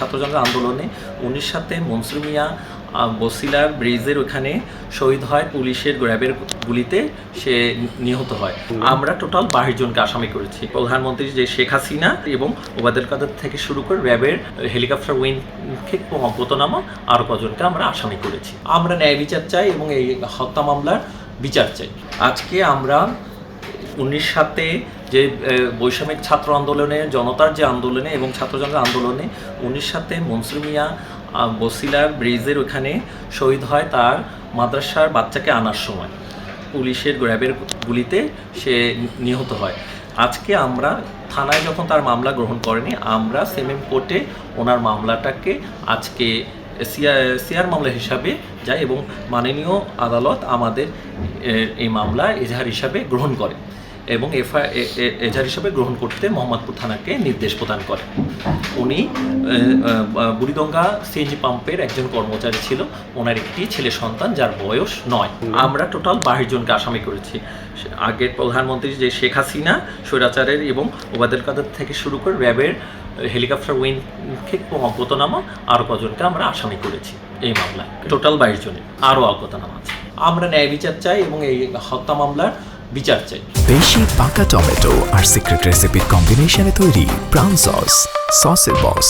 ছাত্র জনতার আন্দোলনে 19 সাথে মনসুর মিয়া বসিলার ব্রিজের ওখানে শহীদ হয় পুলিশের র্যাবের গুলিতে, সে নিহত হয়। আমরা টোটাল 22 জনকে আসামি করেছি। প্রধানমন্ত্রী যে শেখ হাসিনা এবং ওবায়দুল কাদের থেকে শুরু করে র্যাবের হেলিকপ্টার উইংকে অজ্ঞাতনামা আরও কজনকে আমরা আসামি করেছি। আমরা ন্যায় বিচার চাই এবং এই হত্যা মামলার বিচার চাই। আজকে আমরা 19 সাতে যে বৈষম্যিক ছাত্র আন্দোলনে, জনতার যে আন্দোলনে এবং ছাত্র জনতার আন্দোলনে 19 সাতে মনসুর মিয়া বসিলার ব্রিজের ওখানে শহীদ হয় তার মাদ্রাসার বাচ্চাকে আনার সময় পুলিশের র্যাবের গুলিতে সে নিহত হয়। আজকে আমরা থানায় যখন তার মামলা গ্রহণ করেনি, আমরা সেমএম কোর্টে ওনার মামলাটাকে আজকে সিআর মামলা হিসাবে যায় এবং মাননীয় আদালত আমাদের এই মামলা এজাহার হিসাবে গ্রহণ করে এবং এজাহার হিসাবে গ্রহণ করতে মোহাম্মদপুর থানাকে নির্দেশ প্রদান করে। উনি বুড়িগঙ্গা সিএনজি পাম্পের একজন কর্মচারী ছিল, ওনার একটি ছেলে সন্তান যার বয়স 9। আমরা টোটাল 22 জনকে আসামি করেছি। আগের প্রধানমন্ত্রী যে শেখ হাসিনা স্বৈরাচারের এবং ওবায়দুল কাদের থেকে শুরু করে র্যাবের হেলিকপ্টার উইংকে অজ্ঞাতনামা আরও কজনকে আমরা আসামি করেছি এই মামলায়। টোটাল 22 জনের আরও অজ্ঞাতনামা আছে। আমরা ন্যায় বিচার চাই এবং এই হত্যা মামলার বিচার চাই। বেশি পাকা টমেটো আর সিক্রেট রেসিপির কম্বিনেশনে তৈরি প্রাউন সসের বস।